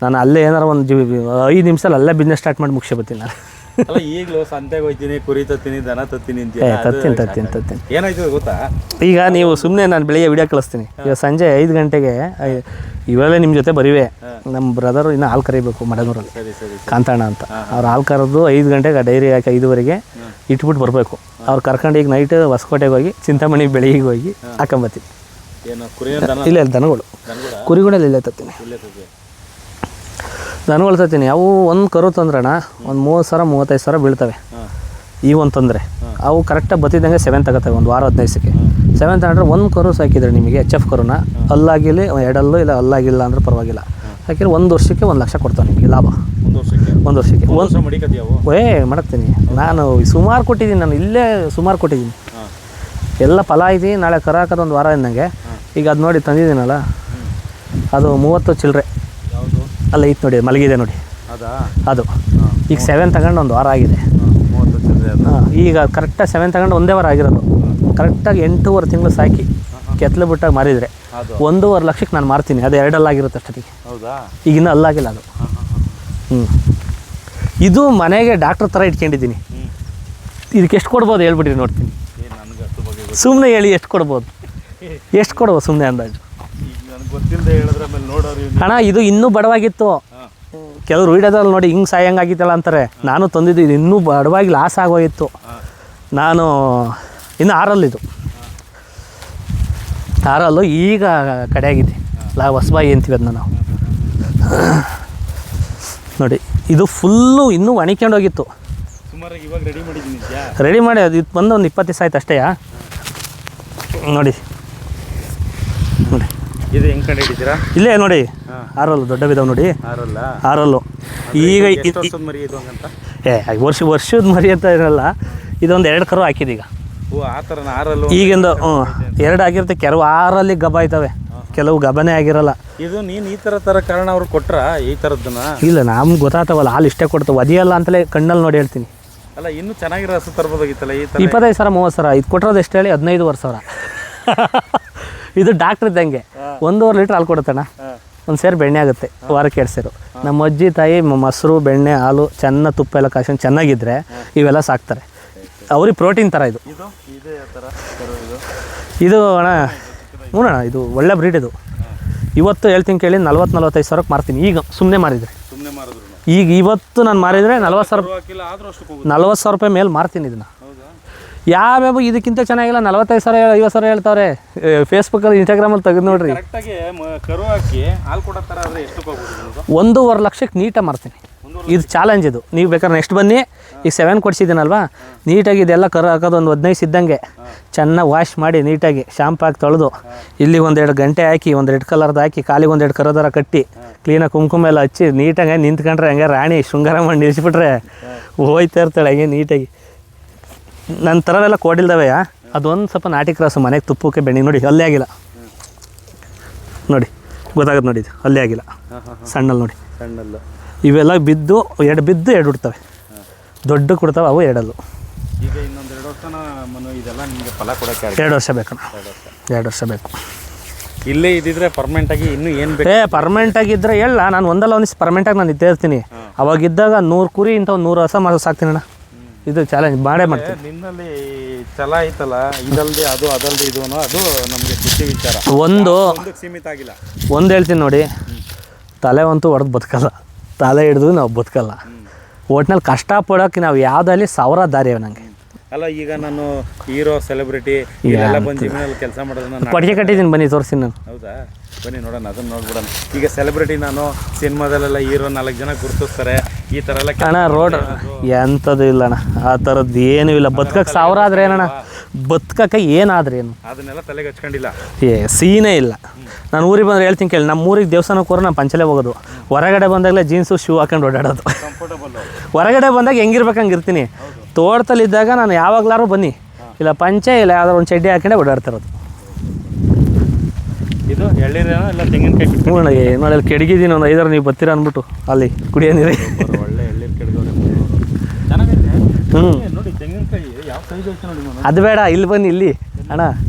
ನಾನು ಅಲ್ಲೇ ಏನಾರು ಒಂದು 5 ನಿಮಿಷದಲ್ಲಿ ಅಲ್ಲೇ ಬಿಸ್ನೆಸ್ ಸ್ಟಾರ್ಟ್ ಮಾಡಿ ಮುಗಿಸ್ಕೊಬತ್ತೀನಿ ನಾನು. ಅಲ್ಲ ಈಗಲೂ ಸಂತೆಗೆ ಹೋಗ್ತೀನಿ, ಕುರಿ ತತ್ತೀನಿ, ದನ ತತ್ತೀನಿ ಅಂತ ತತ್ತೀನಿ. ಏನಾಯ್ತು ಗೊತ್ತಾ, ಈಗ ನೀವು ಸುಮ್ಮನೆ ನಾನು ಬೆಳಿಗ್ಗೆ ವಿಡಿಯೋ ಕಳಿಸ್ತೀನಿ. ಈಗ ಸಂಜೆ 5 ಗಂಟೆಗೆ ಇವೆಲ್ಲ ನಿಮ್ಮ ಜೊತೆ ಬರೀವೆ. ನಮ್ಮ ಬ್ರದರು ಇನ್ನೂ ಹಾಲು ಕರಿಬೇಕು ಮಡನೂರಲ್ಲಿ, ಕಾಂತಣ್ಣ ಅಂತ. ಅವ್ರು ಹಾಲು ಕರೆದು 5 ಗಂಟೆಗೆ ಡೈರಿ ಹಾಕಿ 5ವರೆಗೆ ಇಟ್ಬಿಟ್ಟು ಬರಬೇಕು. ಅವ್ರು ಕರ್ಕೊಂಡು ಈಗ ನೈಟ್ ಹೊಸಕೋಟೆಗೆ ಹೋಗಿ ಚಿಂತಾಮಣಿ ಬೆಳಿಗ್ಗೆ ಹೋಗಿ ಹಾಕೊಂಬತ್ತೀನಿ. ಇಲ್ಲ ದನಗಳು, ಕುರಿಗಳಲ್ಲಿ ಇಲ್ಲೇ ತತ್ತೀನಿ, ದನಗಳು ತತ್ತೀನಿ. ಅವು ಒಂದು ಕರು ತಂದ್ರಣ ಒಂದು 30,000-35,000 ಬೀಳ್ತವೆ. ಈ ಒಂದು ತೊಂದರೆ ಅವು ಕರೆಕ್ಟಾಗಿ ಬತ್ತಿದ್ದಂಗೆ 7 ತಗೋತವೆ, ಒಂದು ವಾರ 15 ದಿವಸಕ್ಕೆ. 7 ತಗೊಂಡ್ರೆ ಒಂದು ಕರು ಸಾಕಿದ್ರೆ ನಿಮಗೆ HF ಕರುನ ಅಲ್ಲಾಗಿಲ್ಲ, ಎರಡಲ್ಲೂ ಇಲ್ಲ ಅಲ್ಲಾಗಿಲ್ಲ ಅಂದ್ರೆ ಪರವಾಗಿಲ್ಲ ಸಾಕಿದ್ರೆ 1 ವರ್ಷಕ್ಕೆ 1 ಲಕ್ಷ ಕೊಡ್ತಾವೆ ನಿಮಗೆ ಲಾಭ. 1 ವರ್ಷಕ್ಕೆ ಮಾಡ್ತೀನಿ. ನಾನು ಸುಮಾರು ಕೊಟ್ಟಿದ್ದೀನಿ, ನಾನು ಇಲ್ಲೇ ಸುಮಾರು ಕೊಟ್ಟಿದ್ದೀನಿ. ಎಲ್ಲ ಫಲ ಐತಿ. ನಾಳೆ ಕರ ಹಾಕೋದು 1 ವಾರ ಇದ್ದಂಗೆ. ಈಗ ಅದು ನೋಡಿ ತಂದಿದ್ದೀನಲ್ಲ, ಅದು 30 ಚಿಲ್ಲರೆ ಅಲ್ಲ ಇತ್ತು ನೋಡಿ, ಮಲಗಿದೆ ನೋಡಿ ಅದು. ಈಗ 7 ತಗೊಂಡು 1 ವಾರ ಆಗಿದೆ. ಈಗ ಕರೆಕ್ಟಾಗಿ 7 ತಗೊಂಡು 1 ವಾರ ಆಗಿರೋದು. ಕರೆಕ್ಟಾಗಿ 8.5 ತಿಂಗಳು ಸಾಕಿ ಕೆತ್ತಲು ಬಿಟ್ಟಾಗ ಮಾರಿದರೆ 1.5 ಲಕ್ಷಕ್ಕೆ ನಾನು ಮಾರ್ತೀನಿ. ಅದು 2 ಅಲ್ಲಾಗಿರುತ್ತೆ ಅಷ್ಟೊತ್ತಿಗೆ. ಈಗ ಇನ್ನೂ ಅಲ್ಲಾಗಿಲ್ಲ ಅದು. ಇದು ಮನೆಗೆ ಡಾಕ್ಟ್ರ್ ಥರ ಇಟ್ಕೊಂಡಿದ್ದೀನಿ. ಇದಕ್ಕೆ ಎಷ್ಟು ಕೊಡ್ಬೋದು ಹೇಳ್ಬಿಟ್ರಿ ನೋಡ್ತೀನಿ. ಸುಮ್ಮನೆ ಹೇಳಿ ಎಷ್ಟು ಕೊಡ್ಬೋದು ಸುಮ್ಮನೆ ಅಂದಾಜು. ಅಣ್ಣ ಇದು ಇನ್ನೂ ಬಡವಾಗಿತ್ತು. ಕೆಲವರು ವೀಡಿಯೋದಲ್ಲಿ ನೋಡಿ ಹಿಂಗೆ ಸಾಯಂಗಾಗಿತ್ತಲ್ಲ ಅಂತಾರೆ. ನಾನು ತಂದಿದ್ದು ಇದು ಇನ್ನೂ ಬಡವಾಗಿ ಲಾಸ್ ಆಗೋಯಿತ್ತು. ನಾನು ಇನ್ನು 6ರಲ್ಲಿದ್ದು 6ರಲ್ಲೂ ಈಗ ಕಡೆಯಾಗಿದೆ. ಹೊಸಬಾಯಿ ಅಂತೀವಿ ಅದನ್ನ ನಾವು. ನೋಡಿ ಇದು ಫುಲ್ಲು ಇನ್ನೂ ಒಣಕೊಂಡು ಹೋಗಿತ್ತು. ರೆಡಿ ಮಾಡಿ ಅದು ಇದು ಬಂದು ಒಂದು 20 ದಿವಸ ಆಯ್ತು ಅಷ್ಟೇ. ನೋಡಿ ಇದು ಹೆಂಗೆ ಕಂಡು ಹಿಡಿತೀರಾ? ಇಲ್ಲೇ ನೋಡಿ 6ರಲ್ಲು ದೊಡ್ಡ ಬಿದ್ದಾವೆ ನೋಡಿ. 6ರಲ್ಲು ಈಗ ವರ್ಷದ ಮರಿ ಅಂತ ಇರಲ್ಲ. ಇದೊಂದು 2 ಕರು ಹಾಕಿದೀಗ. ಈಗಿಂದ 2 ಆಗಿರುತ್ತೆ. ಕೆಲವು 6ರಲ್ಲಿ ಗಬ ಆಯ್ತವೆ, ಕೆಲವು ಗಬನೇ ಆಗಿರಲ್ಲ. ಇದು ನೀನು ಈ ಥರ ಕಾರಣ ಅವ್ರು ಕೊಟ್ರ ಈ ಥರದ್ದನ್ನ? ಇಲ್ಲ, ನಮ್ಗೆ ಗೊತ್ತಾಗ್ತಾವಲ್ಲ, ಹಾಲು ಇಷ್ಟೇ ಕೊಡ್ತಾವೆ, ಒದಿಯಲ್ಲ ಅಂತಲೇ ಕಣ್ಣಲ್ಲಿ ನೋಡಿ ಹೇಳ್ತೀನಿ. ಅಲ್ಲ ಇನ್ನೂ ಚೆನ್ನಾಗಿರೋ ಹಸು ತರ್ಬೋದಾಗಿತ್ತಲ್ಲ. ಈ ಥರ 25,000-30,000 ಇದು ಕೊಟ್ಟಿರೋದು ಎಷ್ಟು ಹೇಳಿ? 15,000. ಇದು ಡಾಕ್ಟ್ರ್ ಇದ್ದಂಗೆ 1.5 ಲೀಟ್ರ್ ಹಾಲು ಕೊಡುತ್ತಣ್ಣ. 1 ಸೇರು ಬೆಣ್ಣೆ ಆಗುತ್ತೆ ವಾರಕ್ಕೆ 2 ಸೇರು. ನಮ್ಮ ಅಜ್ಜಿ ತಾಯಿ ಮೊಸರು ಬೆಣ್ಣೆ ಹಾಲು ಚೆನ್ನಾಗಿ ತುಪ್ಪ ಎಲ್ಲ ಕಾಯ್ಕೊಂಡು ಚೆನ್ನಾಗಿದ್ದರೆ ಇವೆಲ್ಲ ಸಾಕ್ತಾರೆ. ಅವ್ರಿಗೆ ಪ್ರೋಟೀನ್ ಥರ ಇದು. ಇದು ಅಣ್ಣ ಹ್ಞೂ ಅಣ್ಣ, ಇದು ಒಳ್ಳೆ ಬ್ರೀಡ್. ಇದು ಇವತ್ತು ಹೇಳ್ತೀನಿ ಕೇಳಿ 40-45 ಸಾವಿರಕ್ಕೆ ಮಾರ್ತೀನಿ. ಈಗ ಸುಮ್ಮನೆ ಮಾರಿದರೆ, ಈಗ ಇವತ್ತು ನಾನು ಮಾರಿದರೆ 40,000 ರೂಪಾಯಿ ಮೇಲೆ ಮಾರ್ತೀನಿ ಇದನ್ನು. ಯಾವ್ಯಾವ ಇದಕ್ಕಿಂತ ಚೆನ್ನಾಗಿಲ್ಲ. 45,000 50,000 ಹೇಳ್ತಾವ್ರೆ ಫೇಸ್ಬುಕ್ಕಲ್ಲಿ ಇನ್ಸ್ಟಾಗ್ರಾಮಲ್ಲಿ ತೆಗೆದು ನೋಡ್ರಿ. 1.5 ಲಕ್ಷಕ್ಕೆ ನೀಟಾಗಿ ಮಾರ್ತೀನಿ. ಇದು ಚಾಲೆಂಜ್. ಇದು ನೀವು ಬೇಕಾದ್ರೆ ನೆಕ್ಸ್ಟ್ ಬನ್ನಿ. ಈಗ 7 ಕೊಡಿಸಿದ್ದೀನಲ್ವಾ, ನೀಟಾಗಿ ಇದೆಲ್ಲ ಕರು ಹಾಕೋದು ಒಂದು 15 ಇದ್ದಂಗೆ ಚೆನ್ನಾಗಿ ವಾಶ್ ಮಾಡಿ ನೀಟಾಗಿ ಶಾಂಪು ಹಾಕಿ ತೊಳೆದು ಇಲ್ಲಿ 1-2 ಗಂಟೆ ಹಾಕಿ ಒಂದು ರೆಡ್ ಕಲರ್ದು ಹಾಕಿ ಕಾಲಿಗೆ 1-2 ಕರು ಥರ ಕಟ್ಟಿ ಕ್ಲೀನಾಗಿ ಕುಂಕುಮ ಎಲ್ಲ ಹಚ್ಚಿ ನೀಟಾಗಿ ನಿಂತ್ಕೊಂಡ್ರೆ ಹಂಗೆ ರಾಣಿ ಶೃಂಗಾರ ಮಾಡಿ ನಿಲ್ಲಿಸ್ಬಿಟ್ರೆ ಹೋಯ್ತಾ ಇರ್ತಾಳೆ ಹಂಗೆ ನೀಟಾಗಿ. ನನ್ನ ಥರವೆಲ್ಲ ಕೋಡಿಲ್ದವೆ. ಅದೊಂದು ಸ್ವಲ್ಪ ನಾಟಿ ಕ್ರಾಸು ಮನೆಗೆ ತುಪ್ಪಕ್ಕೆ ಬೆಣ್ಣೆ ನೋಡಿ ಅಲ್ಲೇ ಆಗಿಲ್ಲ. ನೋಡಿ ಗೊತ್ತಾಗುತ್ತೆ ನೋಡಿ, ಇದು ಅಲ್ಲೇ ಆಗಿಲ್ಲ. ಸಣ್ಣಲ್ಲಿ ನೋಡಿ, ಇವೆಲ್ಲ ಬಿದ್ದು 2 ಬಿದ್ದು 2 ಹುಡ್ತವೆ. ದೊಡ್ಡ ಕೊಡ್ತಾವೆ ಅವು 2 ಈಗ ಇನ್ನೊಂದು 2 ವರ್ಷ ಇದೆಲ್ಲ ನಿಮಗೆ ಫಲ ಕೊಡೋಕ್ಕೆ 2 ವರ್ಷ ಬೇಕು. 2 ವರ್ಷ ಬೇಕು. ಇಲ್ಲೇ ಇದ್ದಿದ್ರೆ ಪರ್ಮನೆಂಟಾಗಿ ಇನ್ನೂ ಏನು ಬೇಕು? ಪರ್ಮನೆಂಟಾಗಿದ್ದರೆ ಹೇಳ, ನಾನು ಒಂದಲ್ಲ ಒಂದಿವ್ಸ ಪರ್ಮನೆಂಟಾಗಿ ನಾನು ಇದ್ದೇ ಇರ್ತೀನಿ. ಅವಾಗಿದ್ದಾಗ 100 ಕುರಿ ಇಂಥ ಒಂದು 100 ಹಸ ಮಾಡಿ ಸಾಕ್ತೀನಿ ಅಣ್ಣ. ಇದು ಚಾಲೆಂಜ್ ಮಾಡೇ ಮಾಡ್ತೀನಿ. ನಿನ್ನಲ್ಲಿ ಛಲ ಐತಲ್ಲ, ಇದಲ್ದೆ ಅದು ಅದಲ್ದೆ ಇದು ಅನ್ನೋ ಅದು ನಮಗೆ ಖುಷಿ ವಿಚಾರ. ಒಂದು ಸೀಮಿತ ಆಗಿಲ್ಲ. ಒಂದು ಹೇಳ್ತೀನಿ ನೋಡಿ, ತಲೆ ಅಂತೂ ಹೊಡೆದು ಬದುಕಲ್ಲ, ತಲೆ ಹಿಡಿದು ನಾವು ಬದುಕಲ್ಲ. ಒಟ್ನಲ್ಲಿ ಕಷ್ಟಪಡೋಕೆ ನಾವು ಯಾವುದಲ್ಲಿ 1000 ದಾರಿ ಅವ ನನಗೆ. ಅಲ್ಲ ಈಗ ನಾನು ಹೀರೋ ಸೆಲೆಬ್ರಿಟಿ ಇಲ್ಲೆಲ್ಲ ಬಂದು ಜಿಮ್ನಲ್ಲಿ ಕೆಲಸ ಮಾಡೋದನ್ನ ಪಡಿಗೆ ಕಟ್ಟಿದ್ದೀನಿ, ಬನ್ನಿ ತೋರಿಸ್ತೀನಿ ನಾನು. ಹೌದಾ? ಬನ್ನಿ ನೋಡೋಣ, ಅದನ್ನು ನೋಡ್ಬಿಡೋಣ. ಈಗ ಸೆಲೆಬ್ರಿಟಿ ನಾನು ಸಿನಿಮಾದಲ್ಲೆಲ್ಲ ಹೀರೋ 4 ಜನ ಗುರುತಿಸ್ತಾರೆ, ಈ ಥರ ಎಲ್ಲ ಅಣ್ಣ. ರೋಡ್ ಎಂಥದ್ದು ಇಲ್ಲ ಅಣ್ಣ, ಆ ಥರದ್ದು ಏನೂ ಇಲ್ಲ. ಬದುಕಕ್ಕೆ 1000 ಆದರೆ ಏನಣ್ಣ, ಬದುಕಕ್ಕೆ ಏನಾದ್ರೆ ಏನು, ಅದನ್ನೆಲ್ಲ ತಲೆಗೆ ಹಚ್ಕೊಂಡಿಲ್ಲ. ಸೀನೇ ಇಲ್ಲ. ನಾನು ಊರಿಗೆ ಬಂದರೆ ಹೇಳ್ತೀನಿ ಕೇಳಿ, ನಮ್ಮ ಊರಿಗೆ ದೇವಸ್ಥಾನಕ್ಕೆ ಹೋದ್ರೆ ನಾನು ಪಂಚಲೆ ಹೋಗೋದು. ಹೊರಗಡೆ ಬಂದಾಗಲೇ ಜೀನ್ಸು ಶೂ ಹಾಕೊಂಡು ಓಡಾಡೋದು. ಹೊರಗಡೆ ಬಂದಾಗ ಹೆಂಗಿರ್ಬೇಕು ಹಂಗಿರ್ತೀನಿ. ತೋಟದಲ್ಲಿದ್ದಾಗ ನಾನು ಯಾವಾಗಲಾರು ಬನ್ನಿ, ಇಲ್ಲ ಪಂಚೆ ಇಲ್ಲ ಯಾವ್ದಾರು ಒಂದು ಚಡ್ಡಿ ಹಾಕೊಂಡೆ ಓಡಾಡ್ತಿರೋದು. ಇದು ಎಳ್ನೀರೇನೋ ಇಲ್ಲ ತೆಂಗಿನಕಾಯಿ? ನೋಡಿ ಅಲ್ಲಿ ಕೆಡಗಿದ್ದೀನಿ ಒಂದು 5 ನೀವು ಬರ್ತೀರಾ ಅಂದ್ಬಿಟ್ಟು ಅಲ್ಲಿ ಕುಡಿಯೋ ನೀರು. ಒಳ್ಳೆ ಎಳ್ನೀರು ಕೆಡಗವ್ರೆ, ಚೆನ್ನಾಗೈತೆ. ನೋಡಿ ತೆಂಗಿನಕಾಯಿ ಯಾವ ಸೈಜ್ ಐತೆ ನೋಡಿ. ಅದು ಬೇಡ, ಇಲ್ಲಿ ಬನ್ನಿ ಇಲ್ಲಿ ಅಣ್ಣ,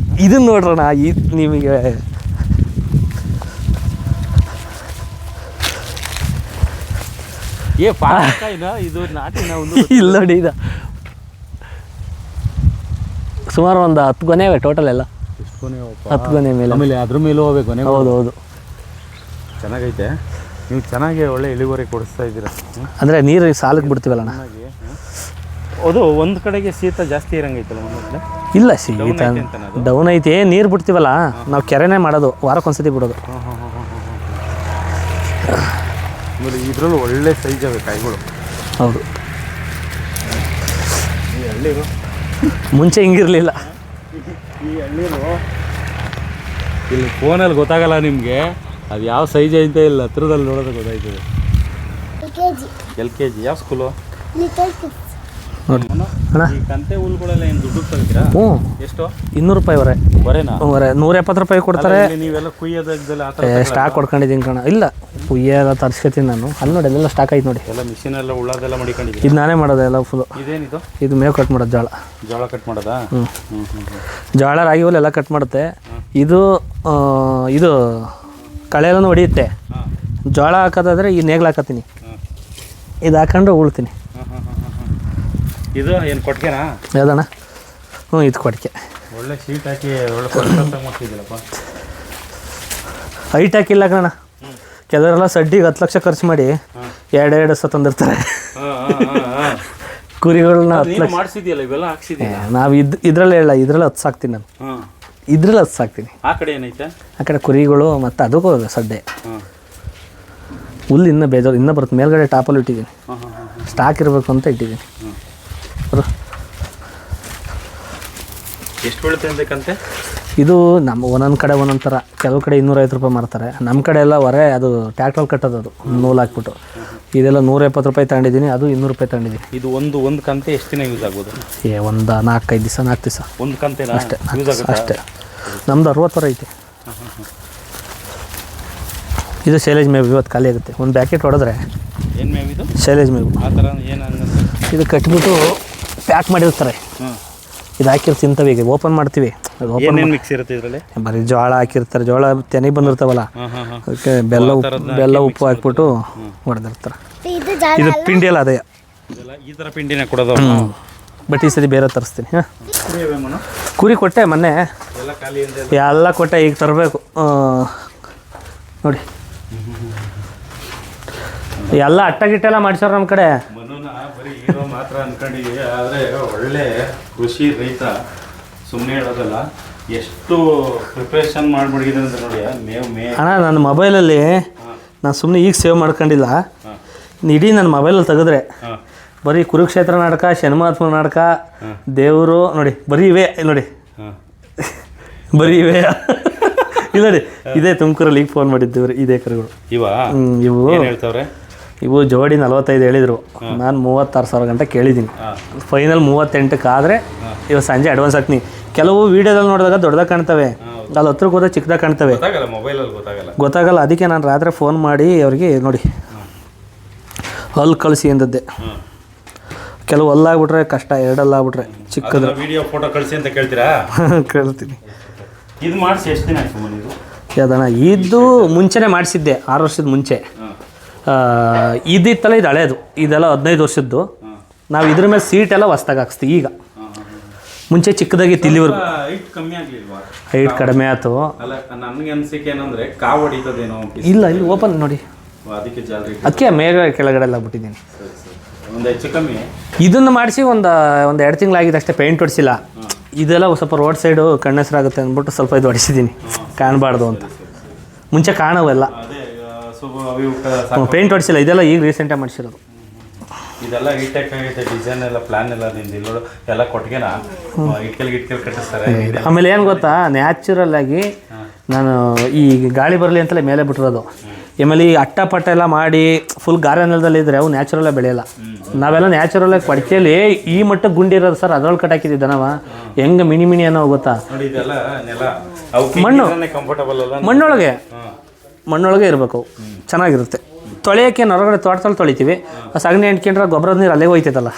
ಇದನ್ನು ನೋಡ್ರಣ್ಣ. ನಿಮಗೆ ಇದು ನಾಟಿನ ಒಂದು ಇಲ್ಲ ನೋಡಿ ಇದು ಸುಮಾರು ಒಂದು 10 ಗೊನೆ ಇವೆ ಟೋಟಲ್ ಎಲ್ಲ. 10 ಗೊನೆ ಮೇಲೆ. ಆಮೇಲೆ ಅದ್ರ ಮೇಲೂ ಹೋಗ್ಬೇಕು ಗೊನೆ. ಹೌದು ಚೆನ್ನಾಗೈತೆ. ನೀವು ಚೆನ್ನಾಗಿ ಒಳ್ಳೆ ಇಳುವರಿ ಕೊಡಿಸ್ತಾ ಇದ್ದೀರಾ. ಅಂದರೆ ನೀರು ಸಾಲಕ್ಕೆ ಬಿಡ್ತೀವಲ್ಲಣ್ಣ. ಅದು ಒಂದು ಕಡೆಗೆ ಶೀತ ಜಾಸ್ತಿ ಇರಂಗೈತಲ್ಲ ಒಂದು ಕಡೆ. ಇಲ್ಲ ಶೀತ ಡೌನ್ ಐತಿ. ನೀರು ಬಿಡ್ತೀವಲ್ಲ ನಾವು ಕೆರೆನೇ ಮಾಡೋದು, ವಾರಕ್ಕೊಂದ್ಸತಿ ಬಿಡೋದು. ಆಮೇಲೆ ಇದರಲ್ಲೂ ಒಳ್ಳೆ ಸೈಜ್ ಅವೆ ಕಾಯಿಗಳು. ಹೌದು. ಈ ಎಳ್ಳೀರು ಮುಂಚೆ ಹಿಂಗಿರಲಿಲ್ಲ. ಈ ಎಳ್ಳೀರು ಇಲ್ಲಿ ಫೋನಲ್ಲಿ ಗೊತ್ತಾಗಲ್ಲ ನಿಮಗೆ, ಅದು ಯಾವ ಸೈಜ್ ಐತೆ ಇಲ್ಲ ಹತ್ರದಲ್ಲಿ ನೋಡೋದು ಗೊತ್ತಾಯ್ತದೆ. LKG ಯಾವ ಸ್ಕೂಲು? ನೋಡಿ ಅಣ್ಣ, ಈ ಕಂತೆ ಹುಲ್ಗಳೆಲ್ಲ ಏನು ದುಡ್ಡು ತಗೋತೀರಾ? ಎಷ್ಟು? 200 ರೂಪಾಯಿ ಬರೇನಾ? 170 ರೂಪಾಯಿ ಕೊಡ್ತಾರೆ. ನೀವೆಲ್ಲ ಕುಯ್ಯೋದಾಗ್ದಲ್ಲ ಆ ಥರ ಸ್ಟಾಕ್ ಕೊಡ್ಕೊಂಡಿದ್ದೀನಿ ಕಣ. ಇಲ್ಲ ಕುಯ್ಯೆಲ್ಲ ತರ್ಸ್ಕೊತೀನಿ ನಾನು. ಅಲ್ಲಿ ನೋಡಿ ಅಲ್ಲೆಲ್ಲ ಸ್ಟಾಕ್ ಐತೆ ನೋಡಿ. ಎಲ್ಲ ಮಿಷಿನ್ ಎಲ್ಲ ಉಳ್ಳಾದೆಲ್ಲ ಮಡಿಕೊಂಡಿದ್ದೀವಿ. ಇದು ನಾನೇ ಮಾಡೋದು ಎಲ್ಲ ಫುಲ್ಲು. ಇದೇನಿದು? ಇದು ಮೇವು ಕಟ್ ಮಾಡೋದು ಜೋಳ ಕಟ್ ಮಾಡೋದಾ? ಜೋಳ ರಾಗಿ ಹುಲ್ಲು ಎಲ್ಲ ಕಟ್ ಮಾಡುತ್ತೆ. ಇದು ಇದು ಕಳೆಯನ್ನು ಹೊಡಿಯುತ್ತೆ. ಜೋಳ ಹಾಕೋದಾದ್ರೆ ಈ ನೇಗ್ಲು ಹಾಕತ್ತೀನಿ, ಇದು ಹಾಕೊಂಡ್ರೆ ಉಳ್ತೀನಿ. ಇದು ಏನು ಕೊಟ್ಟಿಗೆನಾ? ಯಾವ್ದಣ್ಣ? ಇದು ಕೊಟ್ಟಿಗೆ. ಒಳ್ಳೆ ಶೀಟ್ ಹಾಕಿ ಒಳ್ಳೆ ಮಾಡ್ತಿದ್ದೀರಪ್ಪ. ಹೈಟ್ ಹಾಕಿಲ್ಲ ಕಣ. ಕೆಲವರೆಲ್ಲ ಸಡ್ಡಿಗೆ 10 ಲಕ್ಷ ಖರ್ಚು ಮಾಡಿ 2 ಸಹ ತಂದಿರ್ತಾರೆ ಕುರಿಗಳನ್ನ. 10 ಲಕ್ಷ ಮಾಡಿಸಿದ್ಯಲ್ಲ, ಇವೆಲ್ಲ ಹಾಕ್ಸಿದ್ಯಾ? ನಾವು ಇದ್ರಲ್ಲಿ ಹೇಳ, ಇದ್ರಲ್ಲಿ 10 ಸಾಕ್ತೀನಿ ನಾನು. ಇದ್ರಲ್ಲಿ 10 ಸಾಕ್ತೀನಿ. ಆ ಕಡೆ ಏನೈತೆ? ಆ ಕಡೆ ಕುರಿಗಳು ಮತ್ತು ಅದಕ್ಕೂ ಸಡ್ಡೆ. ಹುಲ್ಲು ಇನ್ನೂ ಬೇಜಾರು ಇನ್ನೂ ಬರುತ್ತೆ. ಮೇಲ್ಗಡೆ ಟಾಪಲ್ಲಿ ಇಟ್ಟಿದ್ದೀನಿ, ಸ್ಟಾಕ್ ಇರಬೇಕು ಅಂತ ಇಟ್ಟಿದ್ದೀನಿ. ಎಷ್ಟು ಬೀಳುತ್ತೆ ಅಂತಕ್ಕಂತೆ? ಇದು ನಮ್ಮ ಒಂದೊಂದು ಕಡೆ ಒಂದೊಂದು ಥರ. ಕೆಲವು ಕಡೆ 250 ರೂಪಾಯಿ ಮಾರ್ತಾರೆ. ನಮ್ಮ ಕಡೆ ಎಲ್ಲ ಹೊರೆ ಅದು ಟ್ಯಾಕ್ಟ್ರಲ್ಲಿ ಕಟ್ಟೋದು, ಅದು ನೂಲು ಹಾಕ್ಬಿಟ್ಟು. ಇದೆಲ್ಲ 170 ರೂಪಾಯಿ ತಗೊಂಡಿದ್ದೀನಿ, ಅದು 200 ರೂಪಾಯಿ ತಗೊಂಡಿದ್ದೀನಿ. ಇದು ಒಂದು ಕಂತೆ ಎಷ್ಟು ದಿನ ಯೂಸ್ ಆಗ್ಬೋದು? ಒಂದು 4-5 ದಿವಸ 4 ದಿವಸ ಒಂದು ಕಂತೆ ಅಷ್ಟೇ. ಅಷ್ಟೇ. ನಮ್ಮದು 60 ಥರ ಐತೆ. ಇದು ಶೈಲೇಜ್ ಮೇವು. ಇವತ್ತು ಖಾಲಿ ಆಗುತ್ತೆ. ಒಂದು ಪ್ಯಾಕೆಟ್ ಹೊಡೆದ್ರೆ ಏನು ಮೇವು ಇದು? ಶೈಲೇಜ್ ಮೇವು. ಆ ಥರ ಏನು? ಇದು ಕಟ್ಬಿಟ್ಟು ಪ್ಯಾಕ್ ಮಾಡಿರ್ತಾರೆ. ಇದು ಹಾಕಿರ್ ತಿಂತವೆ. ಈಗ ಓಪನ್ ಮಾಡ್ತೀವಿ, ಓಪನ್ ಮಿಕ್ಸ್ ಇರುತ್ತೆ ಇದರಲ್ಲಿ. ಬರೀ ಜೋಳ ಹಾಕಿರ್ತಾರೆ. ಜೋಳ ತೆನೆಗೆ ಬಂದಿರ್ತಾವಲ್ಲ, ಅದಕ್ಕೆ ಬೆಲ್ಲ ಉಪ್ಪು ಹಾಕ್ಬಿಟ್ಟು ಹೊಡೆದಿರ್ತಾರೆ. ಇದು ಪಿಂಡಿ ಎಲ್ಲ ಅದೇ. ಈ ಥರ ಪಿಂಡಿನ ಕೊಡೋದು. ಬಟ್ ಈ ಸರಿ ಬೇರೆ ತರಿಸ್ತೀನಿ. ಕುರಿ ಕೊಟ್ಟೆ ಮೊನ್ನೆ, ಎಲ್ಲ ಕೊಟ್ಟೆ. ಈಗ ತರಬೇಕು ನೋಡಿ. ಎಲ್ಲ ಅಟ್ಟಗಿಟ್ಟೆಲ್ಲ ಮಾಡ್ಸೋರು ನಮ್ಮ ಕಡೆ. ಬರೀ ಹೀರೋ ಮಾತ್ರ ಅನ್ಕೊಂಡಿದ್ದೀವಿ, ಆದರೆ ಒಳ್ಳೆ ಕೃಷಿ ರೈತ. ಸುಮ್ಮನೆ ಹೇಳೋದಲ್ಲ, ಎಷ್ಟು ಪ್ರಿಪ್ರೇಷನ್ ಮಾಡಿಬಿಟ್ಟಿದೆ ಅಂತ ನೋಡಿ. ಅಣ್ಣ, ನನ್ನ ಮೊಬೈಲಲ್ಲಿ ನಾನು ಸುಮ್ಮನೆ ಈಗ ಸೇವ್ ಮಾಡ್ಕೊಂಡಿಲ್ಲ. ಇಡೀ ನನ್ನ ಮೊಬೈಲಲ್ಲಿ ತೆಗೆದ್ರೆ ಬರೀ ಕುರುಕ್ಷೇತ್ರ ನಾಟಕ, ಶನಿಮಹಾತ್ಮ ನಾಟಕ, ದೇವರು ನೋಡಿ, ಬರೀ ಇವೆ ನೋಡಿ. ಬರೀ ಇವೆ ಇಲ್ಲ ನೋಡಿ. ಇದೇ ತುಮಕೂರಲ್ಲಿ ಈಗ ಫೋನ್ ಮಾಡಿದ್ದೀವ್ರಿ ಇದೇ ಕರುಗಳು. ಇವು ಹೇಳ್ತಾವ್ರೆ. ಇವು ಜೋಡಿ 45 ಹೇಳಿದರು. ನಾನು 36,000 ಗಂಟೆ ಕೇಳಿದ್ದೀನಿ. ಫೈನಲ್ 38ಕ್ಕೆ ಆದರೆ ಇವಾಗ ಸಂಜೆ ಅಡ್ವಾನ್ಸ್ ಹಾಕ್ತೀನಿ. ಕೆಲವು ವೀಡಿಯೋದಲ್ಲಿ ನೋಡಿದಾಗ ದೊಡ್ಡದಾಗ ಕಾಣ್ತವೆ, ಅಲ್ಲಿ ಹತ್ರಕ್ಕೆ ಹೋದಾಗ ಚಿಕ್ಕದಾಗ ಕಾಣ್ತವೆ, ಗೊತ್ತಾಗಲ್ಲ. ಅದಕ್ಕೆ ನಾನು ರಾತ್ರಿ ಫೋನ್ ಮಾಡಿ ಅವ್ರಿಗೆ ನೋಡಿ ಅಲ್ಲಿ ಕಳಿಸಿ ಅಂದದ್ದೆ. ಕೆಲವು ಅಲ್ಲಾಗ್ಬಿಟ್ರೆ ಕಷ್ಟ, 2 ಅಲ್ಲಾಗ್ಬಿಟ್ರೆ ಚಿಕ್ಕದು ವಿಡಿಯೋ ಫೋಟೋ ಕಳಿಸಿ ಅಂತ ಕೇಳ್ತೀರಾ? ಕೇಳ್ತೀನಿ. ಇದು ಮಾಡಿಸಿ ಎಷ್ಟು ದಿನ ಆಯ್ತು ಇದು? ಯಾವ್ದಣ್ಣ? ಇದು ಮುಂಚೆನೇ ಮಾಡಿಸಿದ್ದೆ, 6 ವರ್ಷದ ಮುಂಚೆ. ಇದಿತ್ತಲ್ಲ, ಇದು ಹಳೇದು. ಇದೆಲ್ಲ 15 ವರ್ಷದ್ದು. ನಾವು ಇದ್ರ ಮೇಲೆ ಸೀಟೆಲ್ಲ ಹೊಸ್ದಾಗಿ ಹಾಕ್ಸ್ತೀವಿ. ಈಗ ಮುಂಚೆ ಚಿಕ್ಕದಾಗಿತ್ತು ಇಲ್ಲಿವರೆಗೂ. ಹೈಟ್ ಕಡಿಮೆ ಆಯ್ತು. ನನಗೆ ಅನಿಸಿಕೆ ಏನಂದರೆ ಕಾವು ಹೊಡಿತದೇನೋ. ಇಲ್ಲ, ಇಲ್ಲಿ ಓಪನ್ ನೋಡಿ, ಅದಕ್ಕೆ ಮೇಲೆ ಕೆಳಗಡೆ ಎಲ್ಲ ಬಿಟ್ಟಿದ್ದೀನಿ. ಒಂದು ಹೆಚ್ಚು ಕಮ್ಮಿ ಇದನ್ನು ಮಾಡಿಸಿ ಒಂದು 2 ತಿಂಗಳಾಗಿದೆ ಅಷ್ಟೇ. ಪೇಂಟ್ ಹೊಡಿಸಿಲ್ಲ. ಇದೆಲ್ಲ ಸ್ವಲ್ಪ ರೋಡ್ ಸೈಡು ಕಣ್ಣೆಸರಾಗುತ್ತೆ ಅಂದ್ಬಿಟ್ಟು ಸ್ವಲ್ಪ ಇದು ಹೊಡಿಸಿದ್ದೀನಿ, ಕಾಣಬಾರ್ದು ಅಂತ. ಮುಂಚೆ ಕಾಣವೆಲ್ಲ ಪೇಂಟ್ ಹೊಡಿಸಿಲ್ಲ. ಇದೆಲ್ಲ ಈಗ ರೀಸೆಂಟಾಗಿ ಮಾಡಿಸಿರೋದು. ಇದೆಲ್ಲ ಹೀಟೆಕ್ ಆಗೈತೆ. ಡಿಸೈನ್ ಎಲ್ಲ ಪ್ಲಾನ್ ಎಲ್ಲ ನಿಂದು ಇಲ್ಲೋಡು ಎಲ್ಲ ಕೊಟ್ಟಿಗೆನ ಇಟ್ಕೆಲ್ ಕಟ್ಟಿಸ್ತಾರೆ. ಆಮೇಲೆ ಏನು ಗೊತ್ತಾ, ನ್ಯಾಚುರಲ್ ಆಗಿ ನಾನು ಈ ಗಾಳಿ ಬರಲಿ ಅಂತಲೇ ಮೇಲೆ ಬಿಟ್ಟಿರೋದು. ಆಮೇಲೆ ಈ ಅಟ್ಟಪಟ್ಟ ಎಲ್ಲ ಮಾಡಿ ಫುಲ್ ಗಾರೆ ನೆಲದಲ್ಲಿ ಇದ್ದರೆ ಅವು ನ್ಯಾಚುರಲಾಗಿ ಬೆಳೆಯಲ್ಲ. ನಾವೆಲ್ಲ ನ್ಯಾಚುರಲಾಗಿ ಪಡಿಕೆಯಲ್ಲಿ ಈ ಮಟ್ಟಕ್ಕೆ ಗುಂಡಿರೋದು ಸರ್, ಅದ್ರೊಳಗೆ ಕಟ್ಟಾಕಿದ್ದೆ ನಾವು. ಹೆಂಗೆ ಮಿನಿ ಅನ್ನೋ ಗೊತ್ತಾ, ಮಣ್ಣು ಮಣ್ಣೊಳಗೆ ಇರಬೇಕು. ಚೆನ್ನಾಗಿರುತ್ತೆ. ತೊಳೆಯೋಕ್ಕೆ ಹೊರಗಡೆ ತೋಟದಲ್ಲಿ ತೊಳಿತೀವಿ. ಸಗಣಿ ಎಂಟ್ಕೊಂಡ್ರೆ ಗೊಬ್ಬರದ ನೀರು ಅಲ್ಲೇ ಹೋಯ್ತೈತಲ್ಲ.